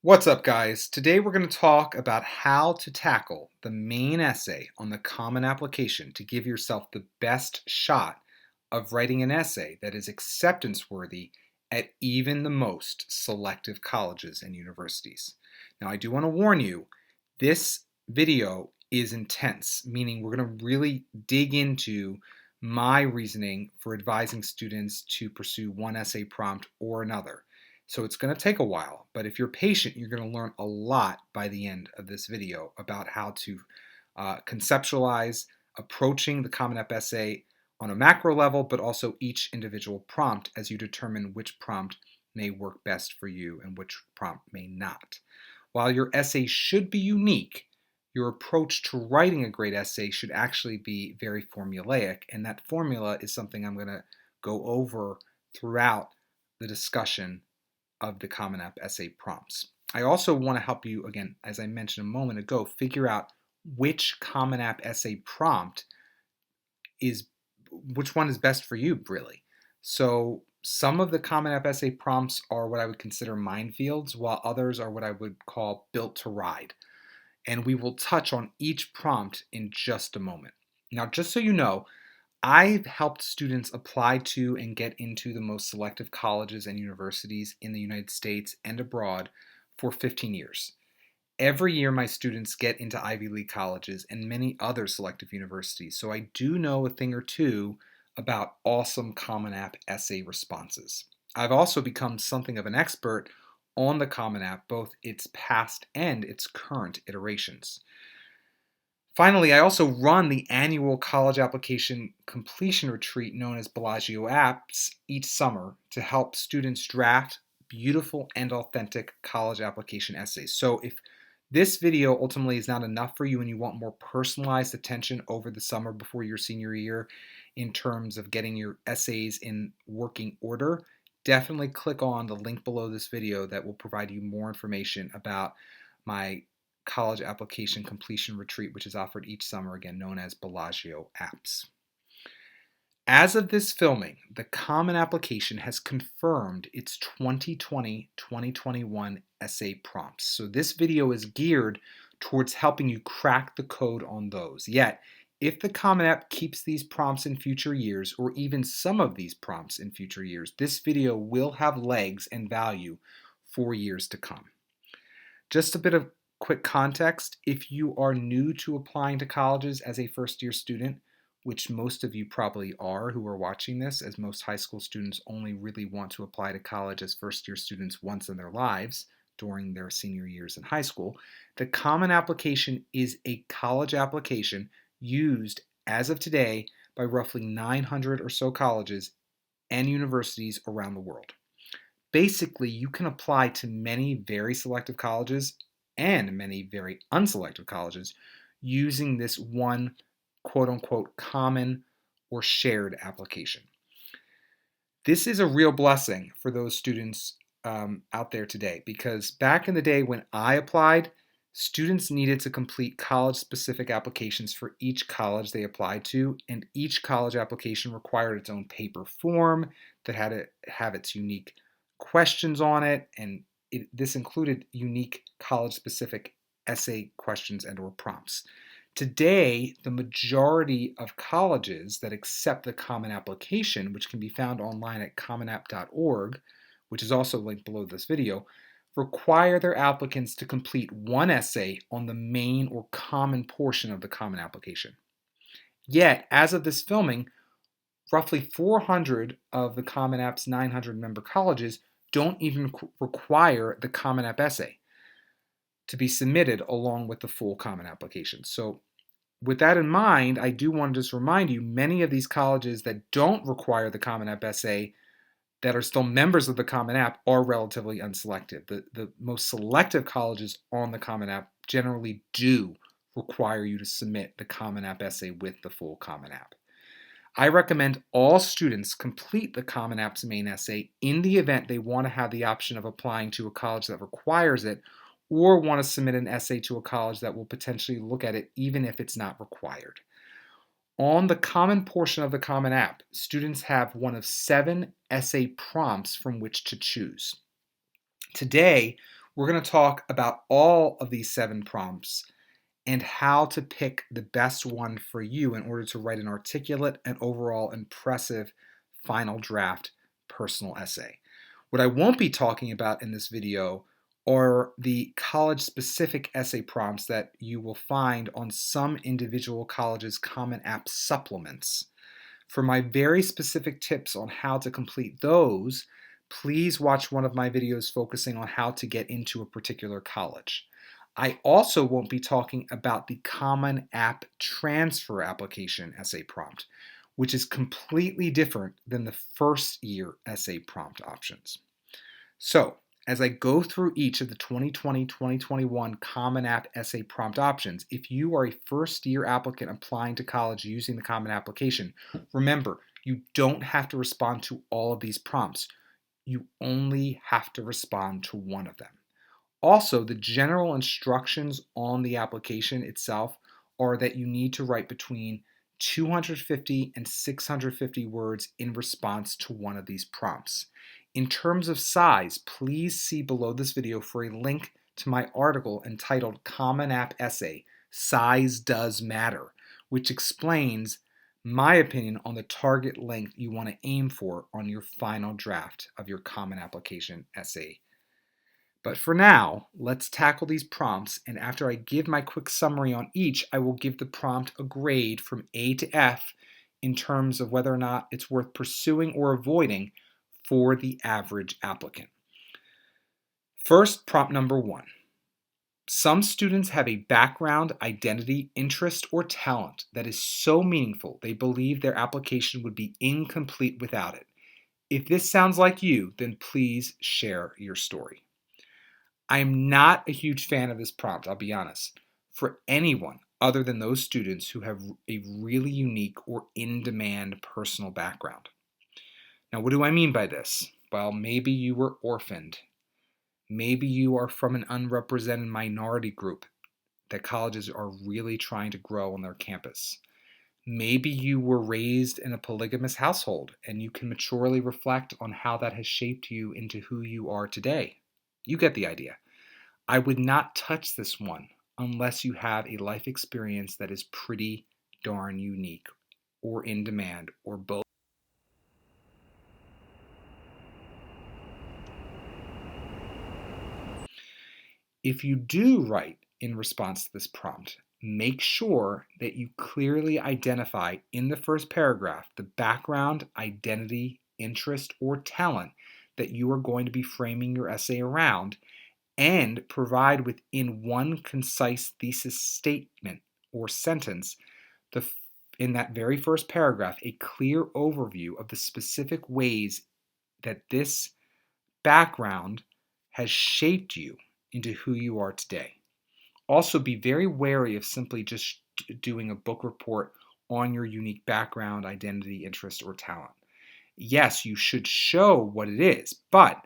What's up, guys? Today we're going to talk about how to tackle the main essay on the Common Application to give yourself the best shot of writing an essay that is acceptance worthy at even the most selective colleges and universities. Now, I do want to warn you, this video is intense, meaning we're going to really dig into my reasoning for advising students to pursue one essay prompt or another. So it's going to take a while, but if you're patient, you're going to learn a lot by the end of this video about how to conceptualize approaching the Common App essay on a macro level, but also each individual prompt as you determine which prompt may work best for you and which prompt may not. While your essay should be unique, your approach to writing a great essay should actually be very formulaic, and that formula is something I'm going to go over throughout the discussion of the Common App essay prompts. I also want to help you, again, as I mentioned a moment ago, figure out which Common App essay prompt which one is best for you, really. So some of the Common App essay prompts are what I would consider minefields, while others are what I would call built to ride. And we will touch on each prompt in just a moment. Now, just so you know, I've helped students apply to and get into the most selective colleges and universities in the United States and abroad for 15 years. Every year, my students get into Ivy League colleges and many other selective universities, so I do know a thing or two about awesome Common App essay responses. I've also become something of an expert on the Common App, both its past and its current iterations. Finally, I also run the annual college application completion retreat known as Bellagio Apps each summer to help students draft beautiful and authentic college application essays. So if this video ultimately is not enough for you and you want more personalized attention over the summer before your senior year in terms of getting your essays in working order, definitely click on the link below this video that will provide you more information about my college application completion retreat, which is offered each summer, again known as Bellagio Apps. As of this filming, the Common Application has confirmed its 2020-2021 essay prompts. So this video is geared towards helping you crack the code on those. Yet, if the Common App keeps these prompts in future years, or even some of these prompts in future years, this video will have legs and value for years to come. Just a bit of quick context, if you are new to applying to colleges as a first-year student, which most of you probably are who are watching this, as most high school students only really want to apply to college as first-year students once in their lives during their senior years in high school, the Common Application is a college application used as of today by roughly 900 or so colleges and universities around the world. Basically, you can apply to many very selective colleges and many very unselective colleges using this one quote-unquote common or shared application. This is a real blessing for those students out there today, because back in the day when I applied, students needed to complete college-specific applications for each college they applied to, and each college application required its own paper form that had to have its unique questions on it, and this included unique college-specific essay questions and or prompts. Today, the majority of colleges that accept the Common Application, which can be found online at commonapp.org, which is also linked below this video, require their applicants to complete one essay on the main or common portion of the Common Application. Yet, as of this filming, roughly 400 of the Common App's 900 member colleges don't even require the Common App essay to be submitted along with the full Common Application. So with that in mind, I do want to just remind you, many of these colleges that don't require the Common App essay that are still members of the Common App are relatively unselective. The most selective colleges on the Common App generally do require you to submit the Common App essay with the full Common App. I recommend all students complete the Common App's main essay in the event they want to have the option of applying to a college that requires it, or want to submit an essay to a college that will potentially look at it even if it's not required. On the common portion of the Common App, students have one of 7 essay prompts from which to choose. Today, We're going to talk about all of these 7 prompts and how to pick the best one for you in order to write an articulate and overall impressive final draft personal essay. What I won't be talking about in this video are the college-specific essay prompts that you will find on some individual colleges' Common App supplements. For my very specific tips on how to complete those, please watch one of my videos focusing on how to get into a particular college. I also won't be talking about the Common App transfer application essay prompt, which is completely different than the first year essay prompt options. So, as I go through each of the 2020-2021 Common App essay prompt options, if you are a first-year applicant applying to college using the Common Application, remember, you don't have to respond to all of these prompts. You only have to respond to one of them. Also, the general instructions on the application itself are that you need to write between 250 and 650 words in response to one of these prompts. In terms of size, please see below this video for a link to my article entitled Common App Essay, Size Does Matter, which explains my opinion on the target length you want to aim for on your final draft of your Common Application essay. But for now, let's tackle these prompts, and after I give my quick summary on each, I will give the prompt a grade from A to F in terms of whether or not it's worth pursuing or avoiding for the average applicant. First, prompt number 1. Some students have a background, identity, interest, or talent that is so meaningful they believe their application would be incomplete without it. If this sounds like you, then please share your story. I am not a huge fan of this prompt, I'll be honest, for anyone other than those students who have a really unique or in-demand personal background. Now, what do I mean by this? Well, maybe you were orphaned. Maybe you are from an unrepresented minority group that colleges are really trying to grow on their campus. Maybe you were raised in a polygamous household and you can maturely reflect on how that has shaped you into who you are today. You get the idea. I would not touch this one unless you have a life experience that is pretty darn unique or in demand or both. If you do write in response to this prompt, make sure that you clearly identify in the first paragraph the background, identity, interest, or talent that you are going to be framing your essay around, and provide within one concise thesis statement or sentence in that very first paragraph a clear overview of the specific ways that this background has shaped you into who you are today. Also, be very wary of simply just doing a book report on your unique background, identity, interest, or talent. Yes, you should show what it is, but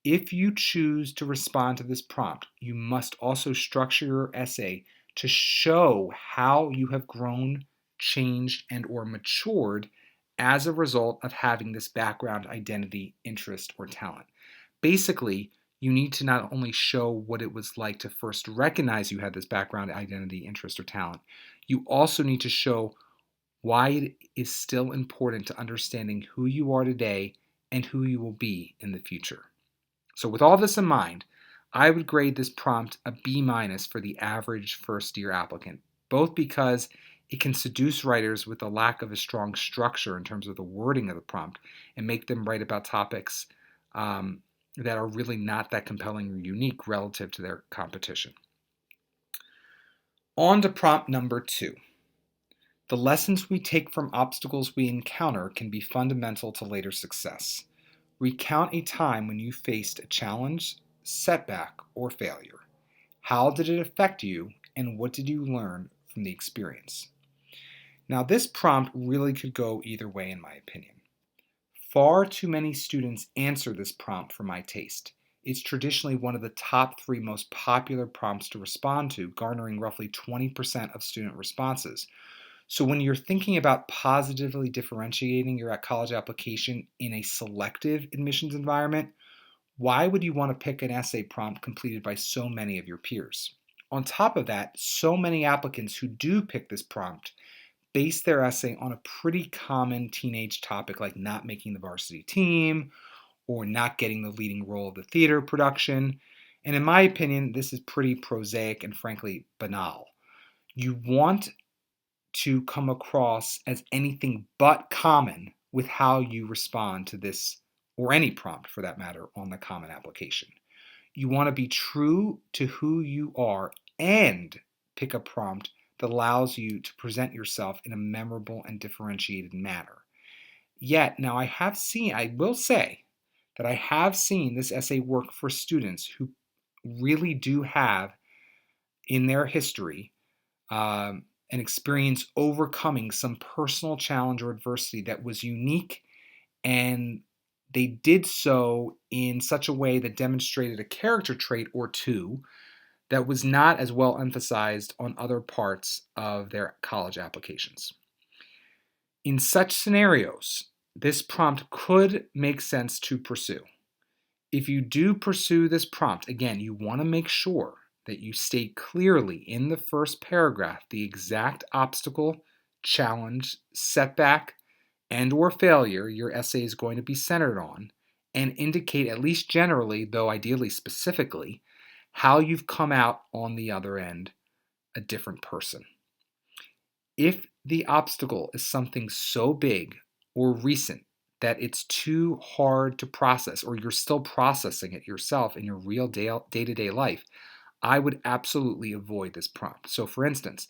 if you choose to respond to this prompt, you must also structure your essay to show how you have grown, changed, and or matured as a result of having this background, identity, interest, or talent. Basically, you need to not only show what it was like to first recognize you had this background, identity, interest, or talent, you also need to show why it is still important to understanding who you are today and who you will be in the future. So with all this in mind, I would grade this prompt a B- for the average first-year applicant, both because it can seduce writers with a lack of a strong structure in terms of the wording of the prompt and make them write about topics that are really not that compelling or unique relative to their competition. On to prompt number 2. The lessons we take from obstacles we encounter can be fundamental to later success. Recount a time when you faced a challenge, setback, or failure. How did it affect you, and what did you learn from the experience? Now, this prompt really could go either way in my opinion. Far too many students answer this prompt for my taste. It's traditionally one of the top 3 most popular prompts to respond to, garnering roughly 20% of student responses. So when you're thinking about positively differentiating your college application in a selective admissions environment, Why would you want to pick an essay prompt completed by so many of your peers? On top of that, so many applicants who do pick this prompt base their essay on a pretty common teenage topic like not making the varsity team or not getting the leading role of the theater production. And in my opinion, this is pretty prosaic and frankly banal. You want to come across as anything but common with how you respond to this or any prompt for that matter on the common application. You want to be true to who you are and pick a prompt that allows you to present yourself in a memorable and differentiated manner. Yet, now I will say that I have seen this essay work for students who really do have in their history an experience overcoming some personal challenge or adversity that was unique, and they did so in such a way that demonstrated a character trait or two that was not as well emphasized on other parts of their college applications. In such scenarios, this prompt could make sense to pursue. If you do pursue this prompt, again, you want to make sure that you state clearly in the first paragraph the exact obstacle, challenge, setback, and or failure your essay is going to be centered on, and indicate at least generally, though ideally specifically, how you've come out on the other end a different person. If the obstacle is something so big or recent that it's too hard to process, or you're still processing it yourself in your real day-to-day life, I would absolutely avoid this prompt. So for instance,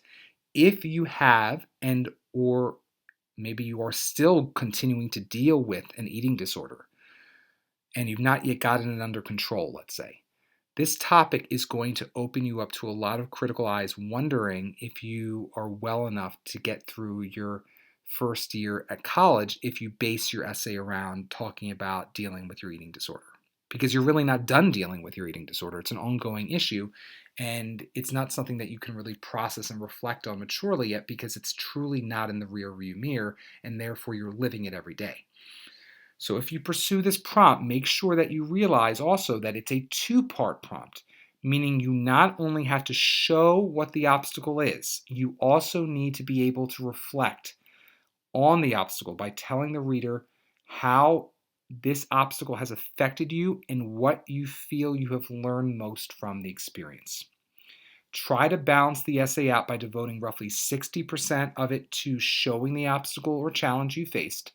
if you have and or maybe you are still continuing to deal with an eating disorder and you've not yet gotten it under control, let's say, this topic is going to open you up to a lot of critical eyes wondering if you are well enough to get through your first year at college if you base your essay around talking about dealing with your eating disorder. Because you're really not done dealing with your eating disorder. It's an ongoing issue, and it's not something that you can really process and reflect on maturely yet because it's truly not in the rearview mirror, and therefore you're living it every day. So if you pursue this prompt, make sure that you realize also that it's a two-part prompt, meaning you not only have to show what the obstacle is, you also need to be able to reflect on the obstacle by telling the reader how this obstacle has affected you and what you feel you have learned most from the experience. Try to balance the essay out by devoting roughly 60% of it to showing the obstacle or challenge you faced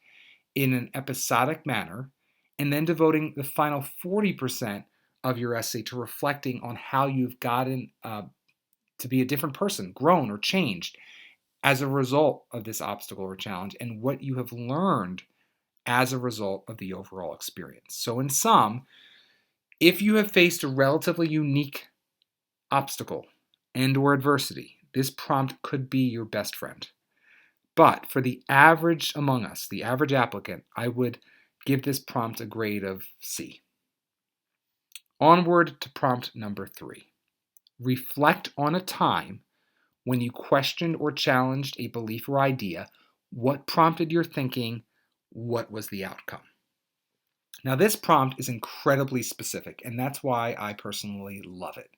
in an episodic manner, and then devoting the final 40% of your essay to reflecting on how you've gotten to be a different person, grown or changed as a result of this obstacle or challenge, and what you have learned as a result of the overall experience. So in sum, if you have faced a relatively unique obstacle and or adversity, this prompt could be your best friend. But for the average among us, the average applicant, I would give this prompt a grade of C. Onward to prompt number 3. Reflect on a time when you questioned or challenged a belief or idea. What prompted your thinking? What was the outcome? Now, this prompt is incredibly specific, and that's why I personally love it.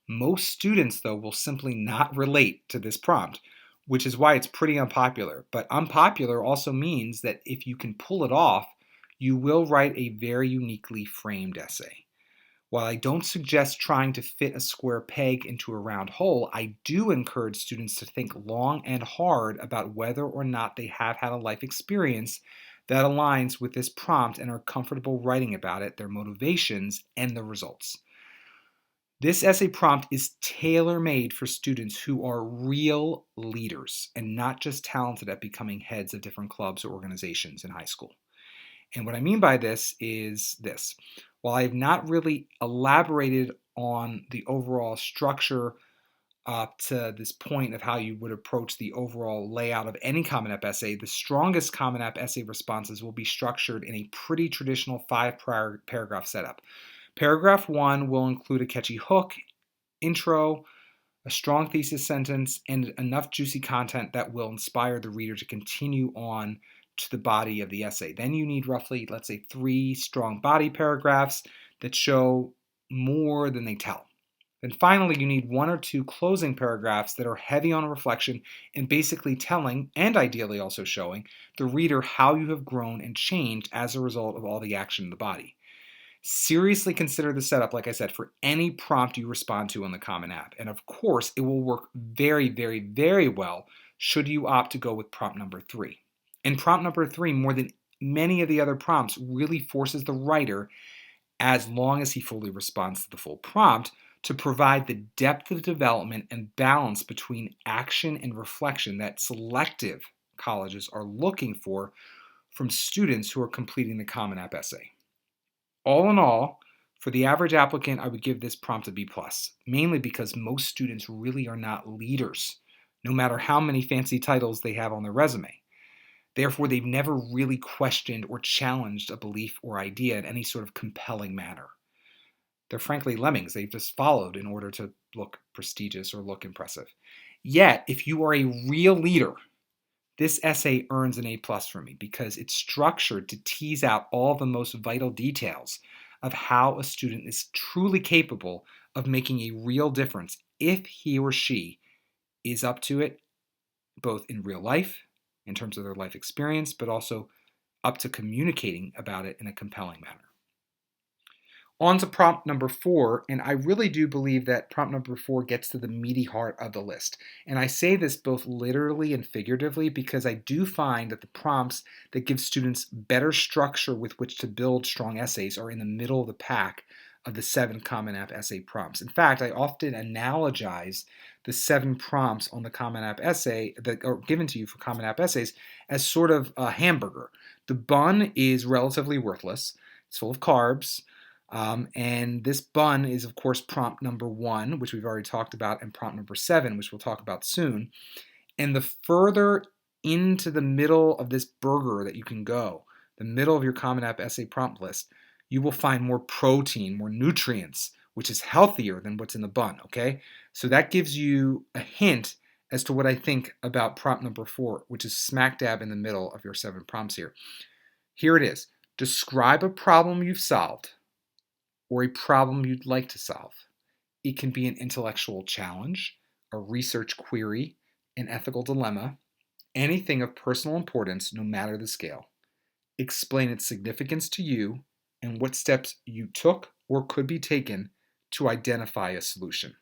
Most students, though, will simply not relate to this prompt, which is why it's pretty unpopular. But unpopular also means that if you can pull it off, you will write a very uniquely framed essay. While I don't suggest trying to fit a square peg into a round hole, I do encourage students to think long and hard about whether or not they have had a life experience that aligns with this prompt and are comfortable writing about it, their motivations, and the results. This essay prompt is tailor-made for students who are real leaders and not just talented at becoming heads of different clubs or organizations in high school. And what I mean by this is this. While I have not really elaborated on the overall structure up to this point of how you would approach the overall layout of any Common App essay, the strongest Common App essay responses will be structured in a pretty traditional 5-paragraph setup. Paragraph 1 will include a catchy hook, intro, a strong thesis sentence, and enough juicy content that will inspire the reader to continue on to the body of the essay. Then you need roughly, let's say, 3 strong body paragraphs that show more than they tell. And finally, you need one or two closing paragraphs that are heavy on reflection and basically telling, and ideally also showing, the reader how you have grown and changed as a result of all the action in the body. Seriously consider the setup, like I said, for any prompt you respond to on the Common App. And of course, it will work very, very, very well should you opt to go with prompt number 3. And prompt number 3, more than many of the other prompts, really forces the writer, as long as he fully responds to the full prompt, to provide the depth of development and balance between action and reflection that selective colleges are looking for from students who are completing the Common App essay. All in all, for the average applicant, I would give this prompt a B+, mainly because most students really are not leaders, no matter how many fancy titles they have on their resume. Therefore, they've never really questioned or challenged a belief or idea in any sort of compelling manner. They're frankly lemmings. They've just followed in order to look prestigious or look impressive. Yet, if you are a real leader, this essay earns an A+ for me because it's structured to tease out all the most vital details of how a student is truly capable of making a real difference if he or she is up to it, both in real life, in terms of their life experience, but also up to communicating about it in a compelling manner. On to prompt number 4, and I really do believe that prompt number 4 gets to the meaty heart of the list. And I say this both literally and figuratively because I do find that the prompts that give students better structure with which to build strong essays are in the middle of the pack of the 7 Common App essay prompts. In fact, I often analogize the 7 prompts on the Common App essay that are given to you for Common App essays as sort of a hamburger. The bun is relatively worthless. It's full of carbs. And this bun is, of course, prompt number 1, which we've already talked about, and prompt number 7, which we'll talk about soon. And the further into the middle of this burger that you can go, the middle of your Common App essay prompt list, you will find more protein, more nutrients, which is healthier than what's in the bun, okay? So that gives you a hint as to what I think about prompt number 4, which is smack dab in the middle of your 7 prompts here. Here it is. Describe a problem you've solved or a problem you'd like to solve. It can be an intellectual challenge, a research query, an ethical dilemma, anything of personal importance, no matter the scale. Explain its significance to you and what steps you took or could be taken to identify a solution.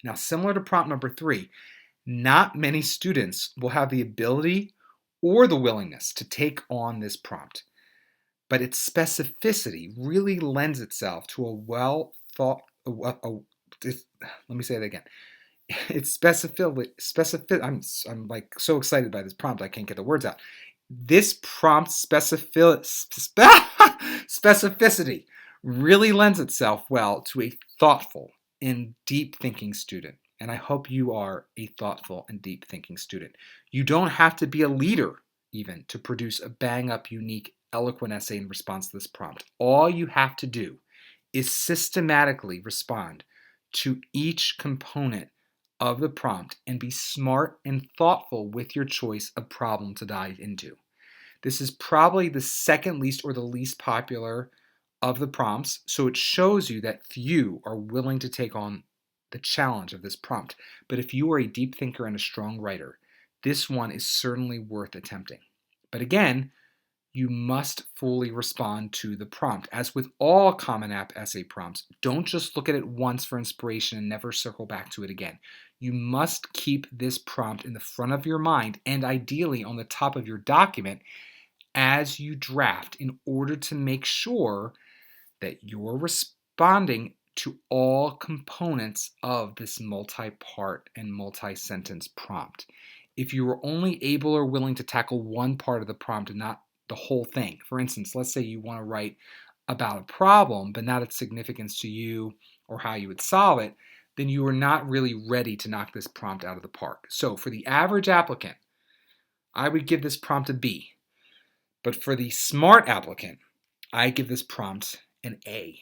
Now, similar to prompt number 3, not many students will have the ability or the willingness to take on this prompt. But its specificity really lends itself to a well thought. Let me say that again. Its specific. I'm like so excited by this prompt I can't get the words out. This prompt specificity really lends itself well to a thoughtful and deep thinking student. And I hope you are a thoughtful and deep thinking student. You don't have to be a leader even to produce a bang up, unique, eloquent essay in response to this prompt. All you have to do is systematically respond to each component of the prompt and be smart and thoughtful with your choice of problem to dive into. This is probably the second least or the least popular of the prompts, so it shows you that few are willing to take on the challenge of this prompt. But if you are a deep thinker and a strong writer, this one is certainly worth attempting. But again, you must fully respond to the prompt. As with all Common App essay prompts, don't just look at it once for inspiration and never circle back to it again. You must keep this prompt in the front of your mind and ideally on the top of your document as you draft in order to make sure that you're responding to all components of this multi-part and multi-sentence prompt. If you are only able or willing to tackle one part of the prompt and not the whole thing. For instance, let's say you want to write about a problem, but not its significance to you or how you would solve it, then you are not really ready to knock this prompt out of the park. So for the average applicant, I would give this prompt a B. But for the smart applicant, I give this prompt an A.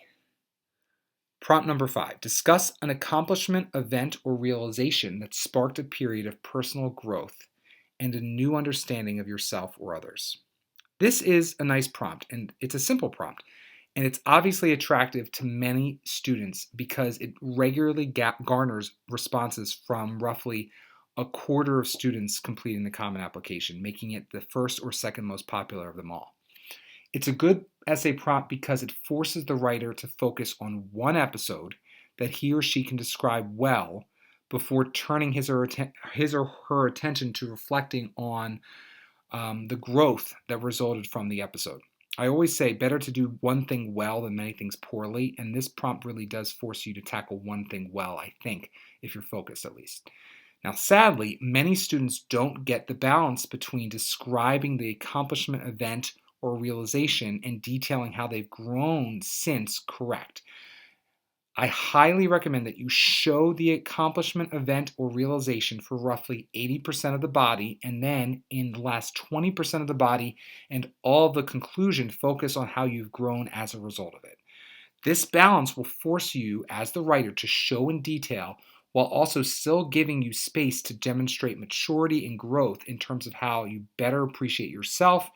Prompt number 5, discuss an accomplishment, event, or realization that sparked a period of personal growth and a new understanding of yourself or others. This is a nice prompt, and it's a simple prompt, And it's obviously attractive to many students because it regularly garners responses from roughly a quarter of students completing the Common Application, making it the first or second most popular of them all. It's a good essay prompt because it forces the writer to focus on one episode that he or she can describe well before turning his or her attention to reflecting on the growth that resulted from the episode. I always say better to do one thing well than many things poorly, and this prompt really does force you to tackle one thing well, I think, if you're focused at least. Now, sadly, many students don't get the balance between describing the accomplishment, event, or realization and detailing how they've grown since correct. I highly recommend that you show the accomplishment, event, or realization for roughly 80% of the body, and then in the last 20% of the body and all of the conclusion, focus on how you've grown as a result of it. This balance will force you, as the writer, to show in detail while also still giving you space to demonstrate maturity and growth in terms of how you better appreciate yourself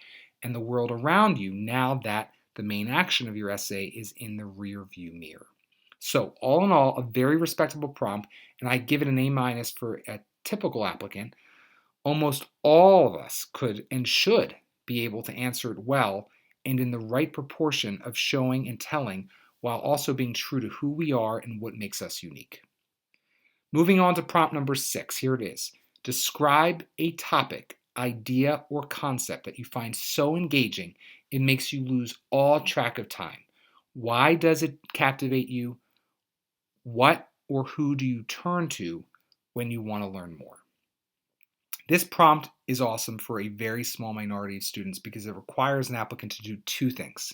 and the world around you now that the main action of your essay is in the rear view mirror. So, all in all, a very respectable prompt, and I give it an A- for a typical applicant. Almost all of us could and should be able to answer it well and in the right proportion of showing and telling while also being true to who we are and what makes us unique. Moving on to prompt number 6, here it is. Describe a topic, idea, or concept that you find so engaging it makes you lose all track of time. Why does it captivate you? What or who do you turn to when you want to learn more? This prompt is awesome for a very small minority of students because it requires an applicant to do two things.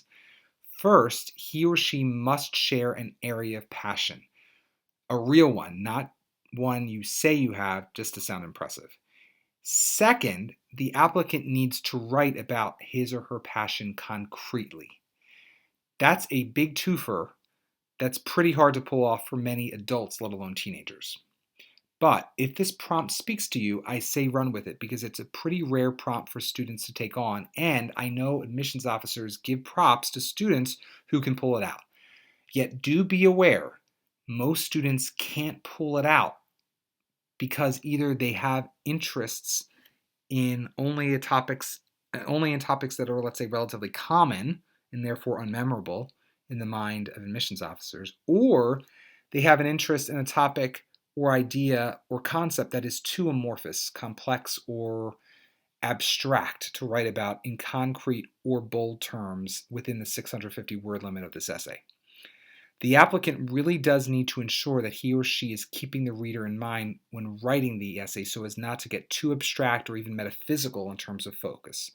First, he or she must share an area of passion, a real one, not one you say you have just to sound impressive. Second, the applicant needs to write about his or her passion concretely. That's a big twofer that's pretty hard to pull off for many adults, let alone teenagers. But if this prompt speaks to you, I say run with it because it's a pretty rare prompt for students to take on, and I know admissions officers give props to students who can pull it out. Yet do be aware, most students can't pull it out because either they have interests in only in topics that are, let's say, relatively common and therefore unmemorable in the mind of admissions officers, or they have an interest in a topic or idea or concept that is too amorphous, complex, or abstract to write about in concrete or bold terms within the 650 word limit of this essay. The applicant really does need to ensure that he or she is keeping the reader in mind when writing the essay so as not to get too abstract or even metaphysical in terms of focus.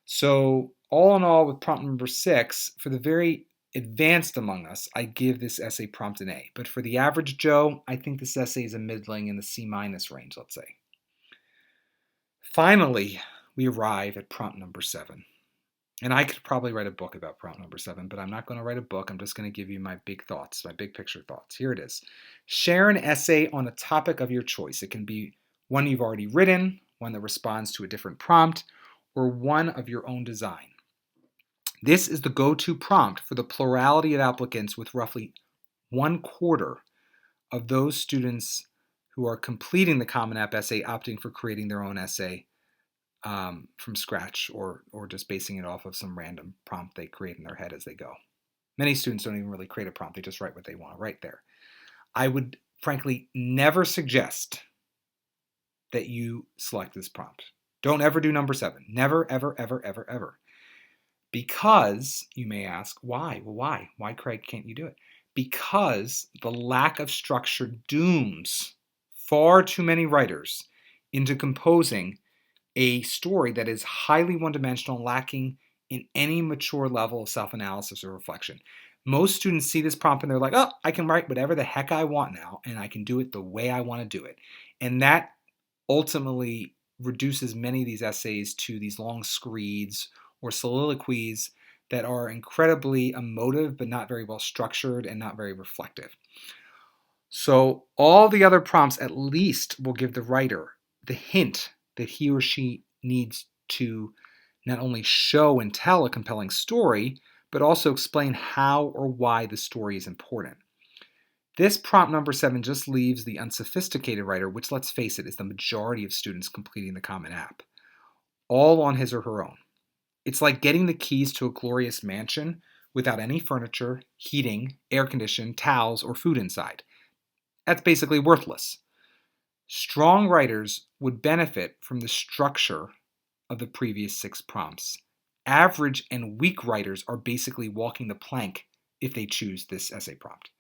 So, all in all, with prompt number 6, for the very advanced among us, I give this essay prompt an A. But for the average Joe, I think this essay is a middling in the C- range, let's say. Finally, we arrive at prompt number 7. And I could probably write a book about prompt number 7, but I'm not going to write a book. I'm just going to give you my big thoughts, my big picture thoughts. Here it is. Share an essay on a topic of your choice. It can be one you've already written, one that responds to a different prompt, or one of your own design. This is the go-to prompt for the plurality of applicants, with roughly 1/4 of those students who are completing the Common App essay opting for creating their own essay from scratch or just basing it off of some random prompt they create in their head as they go. Many students don't even really create a prompt, they just write what they want to write there. I would frankly never suggest that you select this prompt. Don't ever do number 7. Never, ever, ever, ever, ever. Because, you may ask, why? Well, why? Why, Craig, can't you do it? Because the lack of structure dooms far too many writers into composing a story that is highly one-dimensional, lacking in any mature level of self-analysis or reflection. Most students see this prompt and they're like, oh, I can write whatever the heck I want now, and I can do it the way I want to do it. And that ultimately reduces many of these essays to these long screeds or soliloquies that are incredibly emotive but not very well structured and not very reflective. So all the other prompts at least will give the writer the hint that he or she needs to not only show and tell a compelling story, but also explain how or why the story is important. This prompt number 7 just leaves the unsophisticated writer, which, let's face it, is the majority of students completing the Common App, all on his or her own. It's like getting the keys to a glorious mansion without any furniture, heating, air conditioning, towels, or food inside. That's basically worthless. Strong writers would benefit from the structure of the previous 6 prompts. Average and weak writers are basically walking the plank if they choose this essay prompt.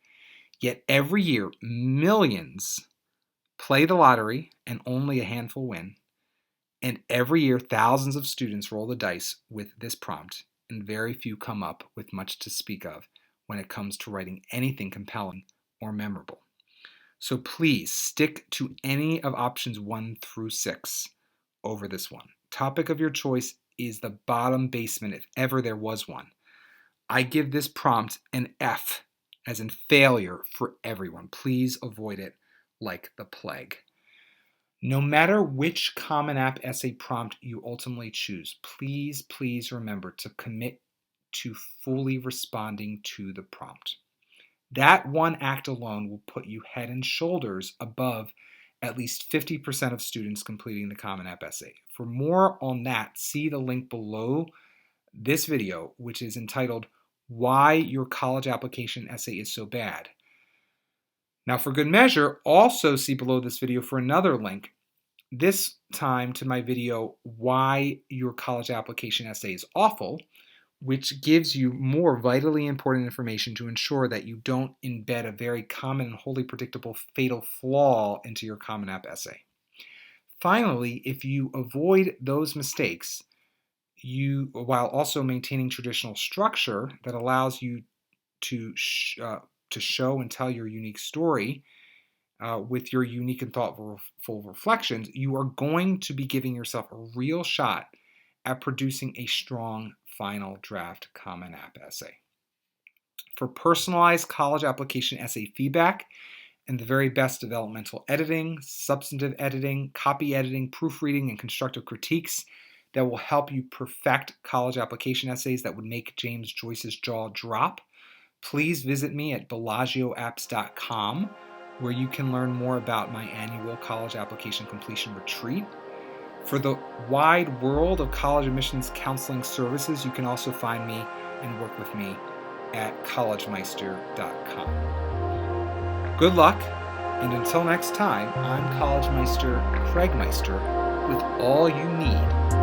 Yet every year, millions play the lottery and only a handful win. And every year, thousands of students roll the dice with this prompt, and very few come up with much to speak of when it comes to writing anything compelling or memorable. So please stick to any of options 1 through 6 over this one. Topic of your choice is the bottom basement if ever there was one. I give this prompt an F, as in failure, for everyone. Please avoid it like the plague. No matter which Common App essay prompt you ultimately choose, please remember to commit to fully responding to the prompt. That one act alone will put you head and shoulders above at least 50% of students completing the Common App essay. For more on that, see the link below this video, which is entitled Why Your College Application Essay is So Bad. Now, for good measure, also see below this video for another link, this time to my video, Why Your College Application Essay is Awful, which gives you more vitally important information to ensure that you don't embed a very common and wholly predictable fatal flaw into your Common App essay. Finally, if you avoid those mistakes, while also maintaining traditional structure that allows you to show and tell your unique story with your unique and thoughtful reflections, you are going to be giving yourself a real shot at producing a strong final draft Common App essay. For personalized college application essay feedback and the very best developmental editing, substantive editing, copy editing, proofreading, and constructive critiques that will help you perfect college application essays that would make James Joyce's jaw drop, please visit me at BellagioApps.com, where you can learn more about my annual college application completion retreat. For the wide world of college admissions counseling services, you can also find me and work with me at CollegeMeister.com. Good luck, and until next time, I'm CollegeMeister Craig Meister with all you need